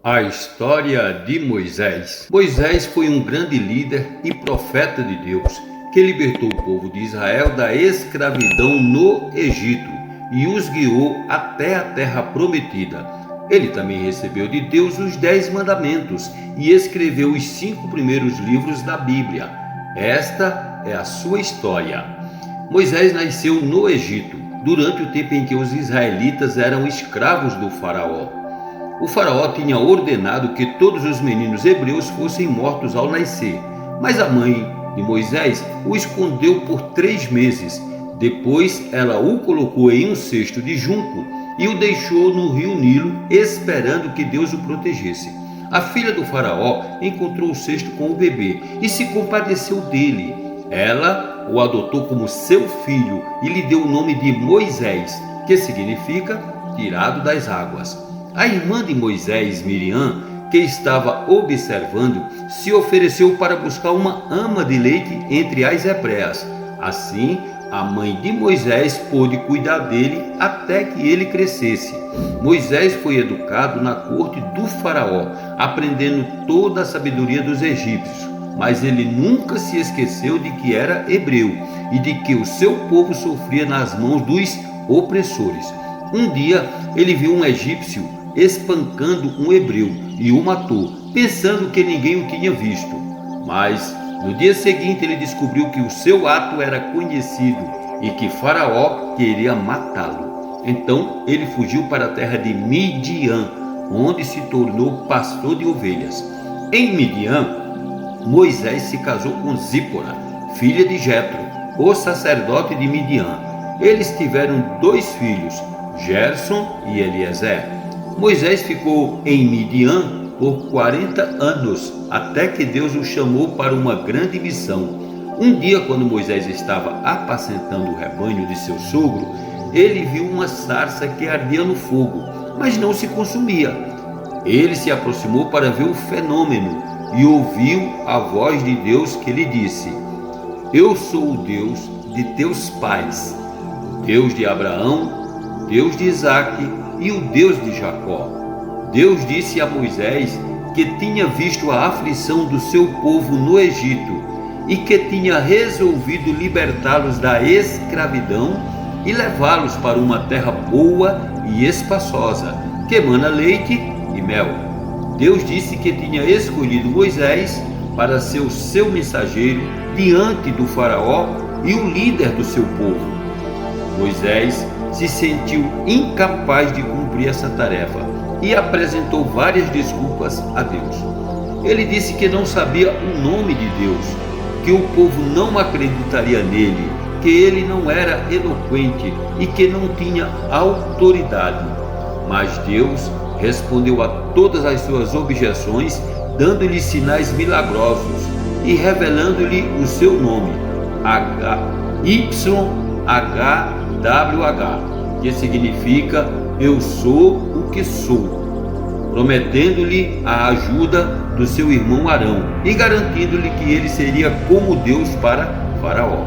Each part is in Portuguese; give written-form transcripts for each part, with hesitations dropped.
A história de Moisés. Moisés foi um grande líder e profeta de Deus que libertou o povo de Israel da escravidão no Egito e os guiou até a terra prometida. Ele também recebeu de Deus os 10 mandamentos e escreveu os 5 primeiros livros da Bíblia. Esta é a sua história. Moisés nasceu no Egito, durante o tempo em que os israelitas eram escravos do faraó. O faraó tinha ordenado que todos os meninos hebreus fossem mortos ao nascer, mas a mãe de Moisés o escondeu por 3 meses. Depois ela o colocou em um cesto de junco e o deixou no rio Nilo, esperando que Deus o protegesse. A filha do faraó encontrou o cesto com o bebê e se compadeceu dele. Ela o adotou como seu filho e lhe deu o nome de Moisés, que significa tirado das águas. A irmã de Moisés, Miriam, que estava observando, se ofereceu para buscar uma ama de leite entre as hebreias. Assim, a mãe de Moisés pôde cuidar dele até que ele crescesse. Moisés foi educado na corte do faraó, aprendendo toda a sabedoria dos egípcios. Mas ele nunca se esqueceu de que era hebreu e de que o seu povo sofria nas mãos dos opressores. Um dia, ele viu um egípcio espancando um hebreu e o matou, pensando que ninguém o tinha visto. Mas no dia seguinte ele descobriu que o seu ato era conhecido e que Faraó queria matá-lo. Então ele fugiu para a terra de Midian, onde se tornou pastor de ovelhas. Em Midian, Moisés se casou com Zípora, filha de Jetro, o sacerdote de Midian. Eles tiveram 2 filhos, Gerson e Eliezer. Moisés ficou em Midian por 40 anos, até que Deus o chamou para uma grande missão. Um dia, quando Moisés estava apacentando o rebanho de seu sogro, ele viu uma sarça que ardia no fogo, mas não se consumia. Ele se aproximou para ver o fenômeno e ouviu a voz de Deus que lhe disse: "Eu sou o Deus de teus pais, Deus de Abraão, Deus de Isaque e o Deus de Jacó." Deus disse a Moisés que tinha visto a aflição do seu povo no Egito e que tinha resolvido libertá-los da escravidão e levá-los para uma terra boa e espaçosa, que mana leite e mel. Deus disse que tinha escolhido Moisés para ser o seu mensageiro diante do faraó e o líder do seu povo. Moisés se sentiu incapaz de cumprir essa tarefa e apresentou várias desculpas a Deus. Ele disse que não sabia o nome de Deus, que o povo não acreditaria nele, que ele não era eloquente e que não tinha autoridade. Mas Deus respondeu a todas as suas objeções, dando-lhe sinais milagrosos e revelando-lhe o seu nome, YHWH, que significa "eu sou o que sou", prometendo-lhe a ajuda do seu irmão Arão e garantindo-lhe que ele seria como Deus para Faraó.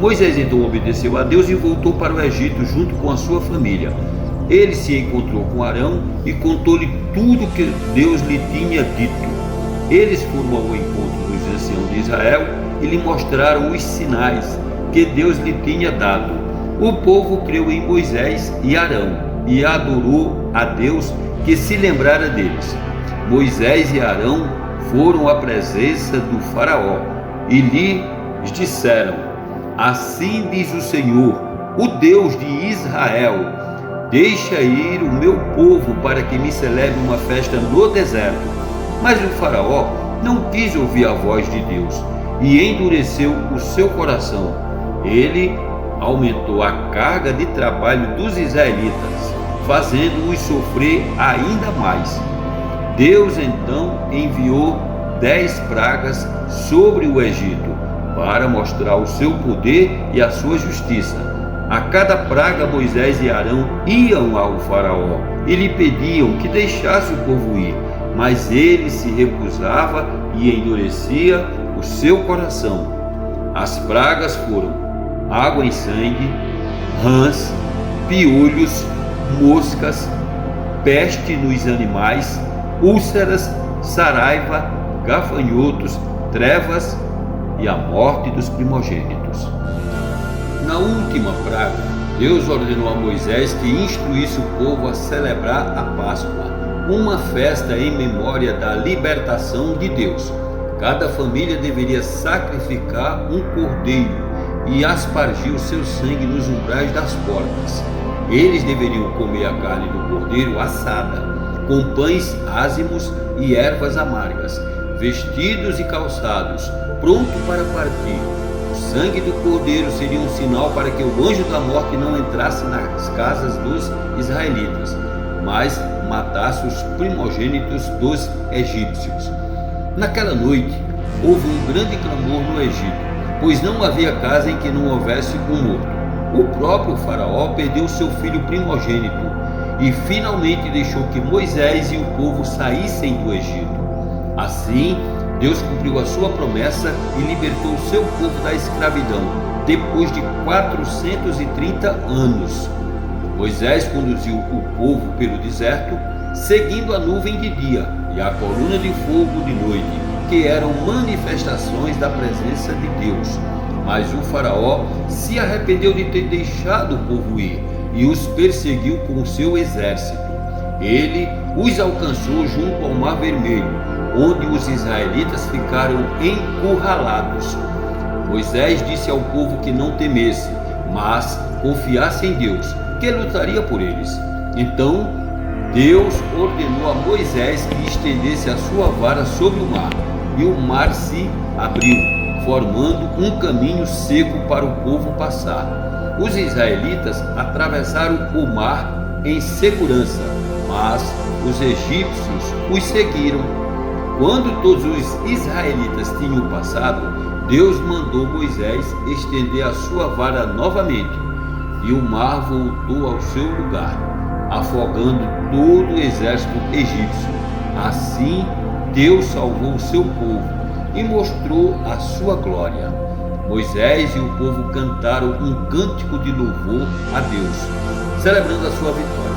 Moisés então obedeceu a Deus e voltou para o Egito junto com a sua família. Ele se encontrou com Arão e contou-lhe tudo que Deus lhe tinha dito. Eles foram ao encontro dos anciãos de Israel e lhe mostraram os sinais que Deus lhe tinha dado. O povo creu em Moisés e Arão e adorou a Deus, que se lembrara deles. Moisés e Arão foram à presença do faraó e lhe disseram: "Assim diz o Senhor, o Deus de Israel: deixa ir o meu povo para que me celebre uma festa no deserto." Mas o faraó não quis ouvir a voz de Deus e endureceu o seu coração. Ele aumentou a carga de trabalho dos israelitas, fazendo-os sofrer ainda mais. Deus então enviou 10 pragas sobre o Egito para mostrar o seu poder e a sua justiça. A cada praga, Moisés e Arão iam ao faraó e lhe pediam que deixasse o povo ir, mas ele se recusava e endurecia o seu coração. As pragas foram água em sangue, rãs, piolhos, moscas, peste nos animais, úlceras, saraiva, gafanhotos, trevas e a morte dos primogênitos. Na última praga, Deus ordenou a Moisés que instruísse o povo a celebrar a Páscoa, uma festa em memória da libertação de Deus. Cada família deveria sacrificar um cordeiro e aspargir o seu sangue nos umbrais das portas. Eles deveriam comer a carne do cordeiro assada, com pães ázimos e ervas amargas, vestidos e calçados, pronto para partir. O sangue do cordeiro seria um sinal para que o anjo da morte não entrasse nas casas dos israelitas, mas matasse os primogênitos dos egípcios. Naquela noite, houve um grande clamor no Egito, pois não havia casa em que não houvesse um morto. O próprio faraó perdeu seu filho primogênito e finalmente deixou que Moisés e o povo saíssem do Egito. Assim, Deus cumpriu a sua promessa e libertou o seu povo da escravidão, depois de 430 anos. Moisés conduziu o povo pelo deserto, seguindo a nuvem de dia e a coluna de fogo de noite, que eram manifestações da presença de Deus. Mas o faraó se arrependeu de ter deixado o povo ir e os perseguiu com o seu exército. Ele os alcançou junto ao Mar Vermelho, onde os israelitas ficaram encurralados. Moisés disse ao povo que não temesse, mas confiasse em Deus, que lutaria por eles. Então Deus ordenou a Moisés que estendesse a sua vara sobre o mar, e o mar se abriu, formando um caminho seco para o povo passar. Os israelitas atravessaram o mar em segurança, mas os egípcios os seguiram. Quando todos os israelitas tinham passado, Deus mandou Moisés estender a sua vara novamente, e o mar voltou ao seu lugar, afogando todo o exército egípcio. Assim, Deus salvou o seu povo e mostrou a sua glória. Moisés e o povo cantaram um cântico de louvor a Deus, celebrando a sua vitória.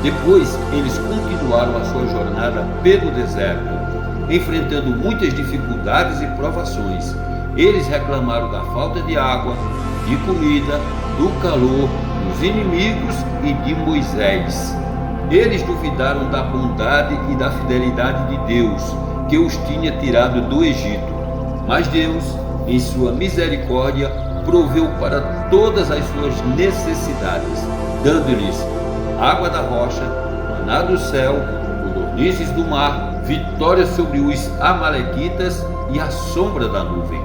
Depois, eles continuaram a sua jornada pelo deserto, enfrentando muitas dificuldades e provações. Eles reclamaram da falta de água, de comida, do calor, dos inimigos e de Moisés. Eles duvidaram da bondade e da fidelidade de Deus, que os tinha tirado do Egito. Mas Deus, em sua misericórdia, proveu para todas as suas necessidades, dando-lhes água da rocha, maná do céu, codornizes do mar, vitória sobre os amalequitas e a sombra da nuvem.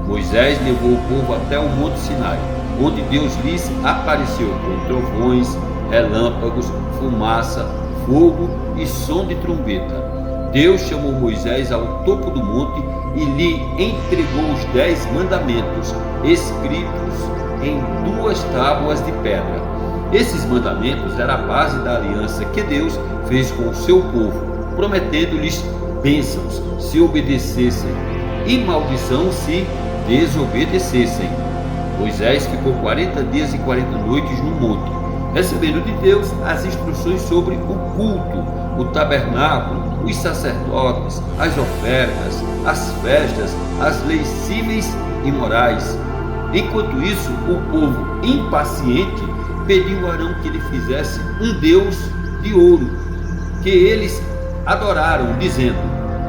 Moisés levou o povo até o Monte Sinai, onde Deus lhes apareceu com trovões, relâmpagos, fumaça, fogo e som de trombeta. Deus chamou Moisés ao topo do monte e lhe entregou os 10 mandamentos, escritos em 2 tábuas de pedra. Esses mandamentos eram a base da aliança que Deus fez com o seu povo, prometendo-lhes bênçãos se obedecessem e maldição se desobedecessem. Moisés ficou 40 dias e 40 noites no monte, recebendo de Deus as instruções sobre o culto, o tabernáculo, os sacerdotes, as ofertas, as festas, as leis cíveis e morais. Enquanto isso, o povo impaciente pediu a Arão que lhe fizesse um Deus de ouro, que eles adoraram, dizendo: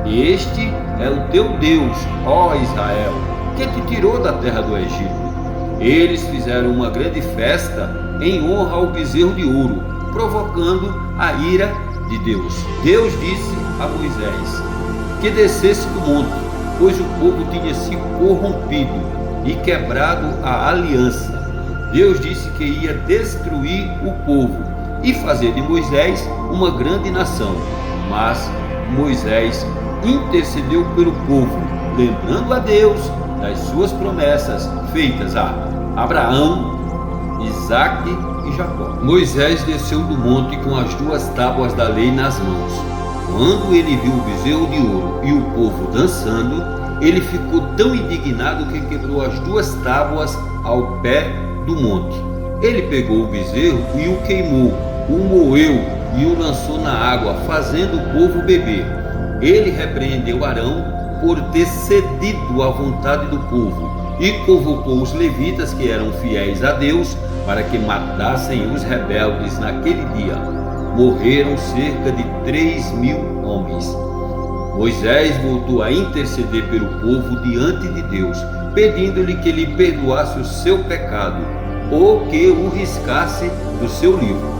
Este é o teu Deus, ó Israel, que te tirou da terra do Egito. Eles fizeram uma grande festa em honra ao bezerro de ouro, provocando a ira de Deus. Deus disse a Moisés que descesse do monte, pois o povo tinha se corrompido e quebrado a aliança. Deus disse que ia destruir o povo e fazer de Moisés uma grande nação. Mas Moisés intercedeu pelo povo, lembrando a Deus das suas promessas feitas a Abraão, Isaque e Jacó. Moisés desceu do monte com as 2 tábuas da lei nas mãos. Quando ele viu o bezerro de ouro e o povo dançando, ele ficou tão indignado que quebrou as 2 tábuas ao pé do monte. Ele pegou o bezerro e o queimou, o moeu e o lançou na água, fazendo o povo beber. Ele repreendeu Arão por ter cedido à vontade do povo e convocou os levitas que eram fiéis a Deus para que matassem os rebeldes naquele dia. Morreram cerca de 3.000 homens. Moisés voltou a interceder pelo povo diante de Deus, pedindo-lhe que lhe perdoasse o seu pecado ou que o riscasse do seu livro.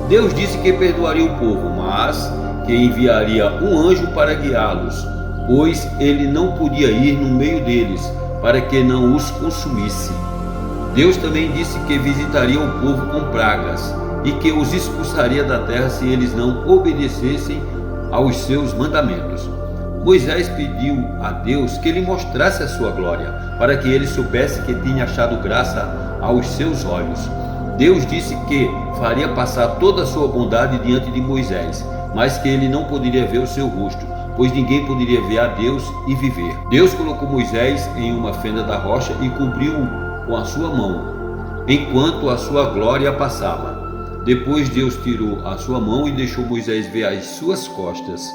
Deus disse que perdoaria o povo, mas que enviaria um anjo para guiá-los, pois ele não podia ir no meio deles, para que não os consumisse. Deus também disse que visitaria o povo com pragas e que os expulsaria da terra se eles não obedecessem aos seus mandamentos. Moisés pediu a Deus que lhe mostrasse a sua glória, para que ele soubesse que tinha achado graça aos seus olhos. Deus disse que faria passar toda a sua bondade diante de Moisés, mas que ele não poderia ver o seu rosto, pois ninguém poderia ver a Deus e viver. Deus colocou Moisés em uma fenda da rocha e cobriu-o com a sua mão, enquanto a sua glória passava. Depois Deus tirou a sua mão e deixou Moisés ver as suas costas.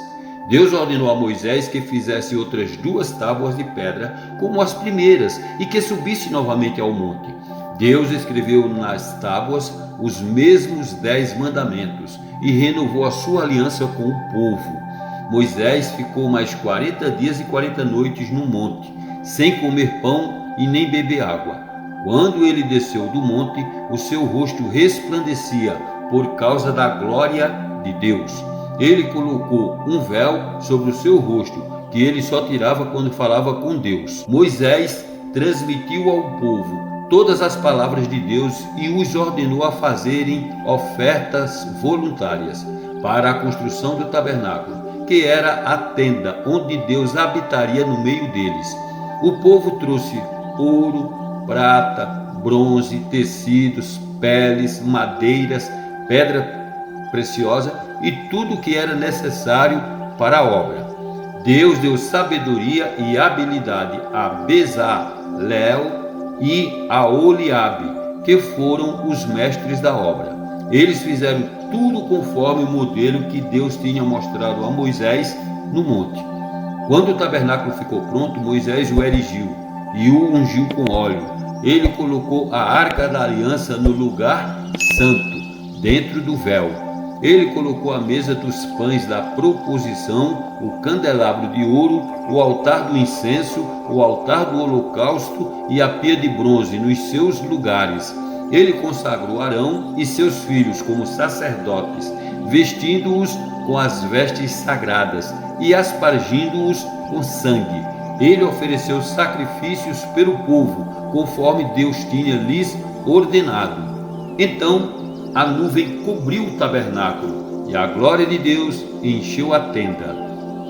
Deus ordenou a Moisés que fizesse outras 2 tábuas de pedra, como as primeiras, e que subisse novamente ao monte. Deus escreveu nas tábuas os mesmos 10 mandamentos e renovou a sua aliança com o povo. Moisés ficou mais 40 dias e 40 noites no monte, sem comer pão e nem beber água. Quando ele desceu do monte, o seu rosto resplandecia por causa da glória de Deus. Ele colocou um véu sobre o seu rosto, que ele só tirava quando falava com Deus. Moisés transmitiu ao povo todas as palavras de Deus e os ordenou a fazerem ofertas voluntárias para a construção do tabernáculo, que era a tenda onde Deus habitaria no meio deles. O povo trouxe ouro, prata, bronze, tecidos, peles, madeiras, pedra preciosa e tudo o que era necessário para a obra. Deus deu sabedoria e habilidade a Bezalel e a Oliabe, que foram os mestres da obra. Eles fizeram tudo conforme o modelo que Deus tinha mostrado a Moisés no monte. Quando o tabernáculo ficou pronto, Moisés o erigiu e o ungiu com óleo. Ele colocou a arca da aliança no lugar santo, dentro do véu. Ele colocou a mesa dos pães da proposição, o candelabro de ouro, o altar do incenso, o altar do holocausto e a pia de bronze nos seus lugares. Ele consagrou Arão e seus filhos como sacerdotes, vestindo-os com as vestes sagradas e aspargindo-os com sangue. Ele ofereceu sacrifícios pelo povo, conforme Deus tinha lhes ordenado. Então a nuvem cobriu o tabernáculo e a glória de Deus encheu a tenda.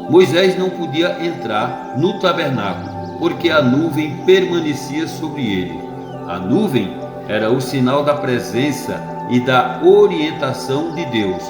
Moisés não podia entrar no tabernáculo, porque a nuvem permanecia sobre ele. A nuvem era o sinal da presença e da orientação de Deus.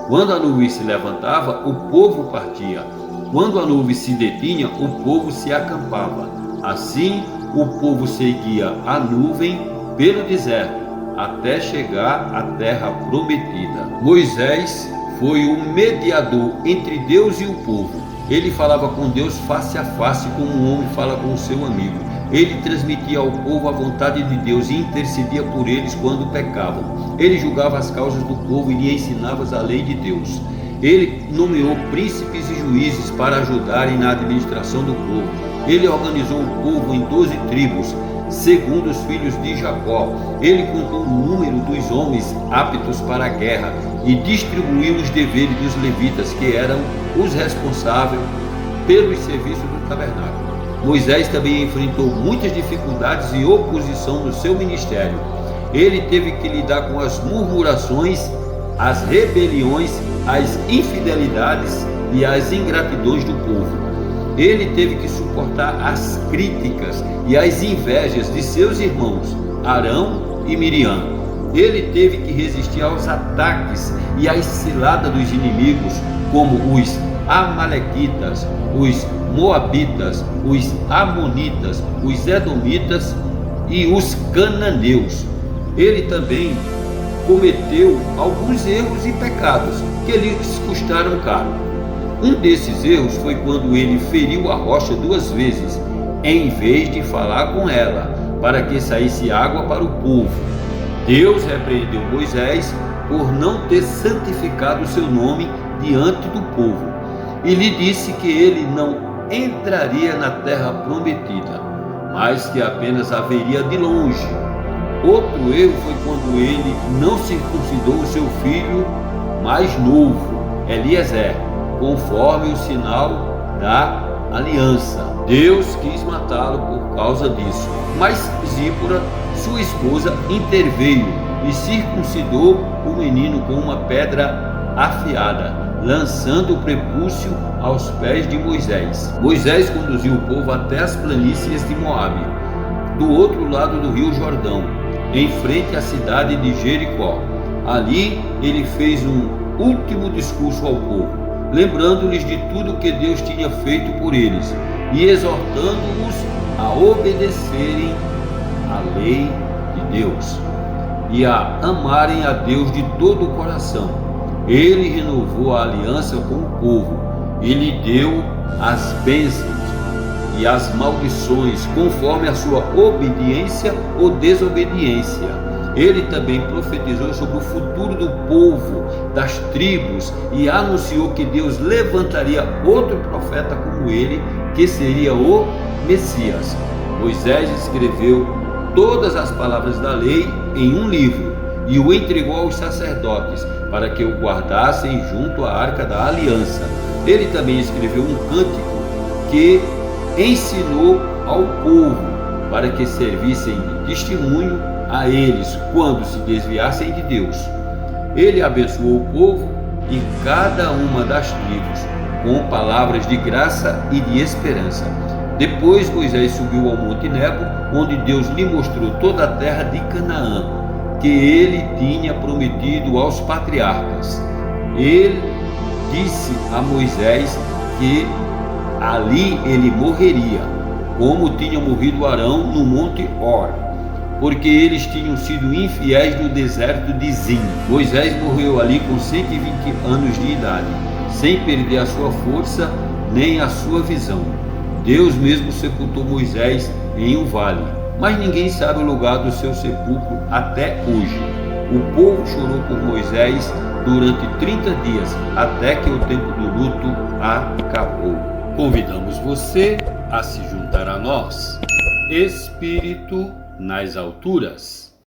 Quando a nuvem se levantava, o povo partia. Quando a nuvem se detinha, o povo se acampava. Assim, o povo seguia a nuvem pelo deserto, até chegar à terra prometida. Moisés foi o mediador entre Deus e o povo. Ele falava com Deus face a face, como um homem fala com o seu amigo. Ele transmitia ao povo a vontade de Deus e intercedia por eles quando pecavam. Ele julgava as causas do povo e lhe ensinava a lei de Deus. Ele nomeou príncipes e juízes para ajudarem na administração do povo. Ele organizou o povo em 12 tribos, segundo os filhos de Jacó. Ele contou o número dos homens aptos para a guerra e distribuiu os deveres dos levitas, que eram os responsáveis pelos serviços do tabernáculo. Moisés também enfrentou muitas dificuldades e oposição no seu ministério. Ele teve que lidar com as murmurações, as rebeliões, as infidelidades e as ingratidões do povo. Ele teve que suportar as críticas e as invejas de seus irmãos, Arão e Miriam. Ele teve que resistir aos ataques e às ciladas dos inimigos, como os Amalequitas, os Moabitas, os Amonitas, os Edomitas e os Cananeus. Ele também cometeu alguns erros e pecados que lhes custaram caro. Um desses erros foi quando ele feriu a rocha 2 vezes, em vez de falar com ela, para que saísse água para o povo. Deus repreendeu Moisés por não ter santificado o seu nome diante do povo, e lhe disse que ele não entraria na terra prometida, mas que apenas a veria de longe. Outro erro foi quando ele não circuncidou o seu filho mais novo, Eliezer, conforme o sinal da aliança. Deus quis matá-lo por causa disso, mas Zípora, sua esposa, interveio e circuncidou o menino com uma pedra afiada, lançando o prepúcio aos pés de Moisés. Moisés conduziu o povo até as planícies de Moabe, do outro lado do rio Jordão, em frente à cidade de Jericó. Ali ele fez um último discurso ao povo, lembrando-lhes de tudo que Deus tinha feito por eles e exortando-os a obedecerem à lei de Deus e a amarem a Deus de todo o coração. Ele renovou a aliança com o povo e lhe deu as bênçãos e as maldições conforme a sua obediência ou desobediência. Ele também profetizou sobre o futuro do povo, das tribos, e anunciou que Deus levantaria outro profeta como ele, que seria o Messias. Moisés escreveu todas as palavras da lei em um livro e o entregou aos sacerdotes para que o guardassem junto à arca da aliança. Ele também escreveu um cântico que ensinou ao povo para que servissem de testemunho a eles quando se desviassem de Deus. Ele abençoou o povo e cada uma das tribos com palavras de graça e de esperança. Depois Moisés subiu ao Monte Nebo, onde Deus lhe mostrou toda a terra de Canaã, que ele tinha prometido aos patriarcas. Ele disse a Moisés que ali ele morreria, como tinha morrido Arão no Monte Hor, porque eles tinham sido infiéis no deserto de Zim. Moisés morreu ali com 120 anos de idade, sem perder a sua força nem a sua visão. Deus mesmo sepultou Moisés em um vale, mas ninguém sabe o lugar do seu sepulcro até hoje. O povo chorou por Moisés durante 30 dias, até que o tempo do luto acabou. Convidamos você a se juntar a nós. Espírito nas alturas.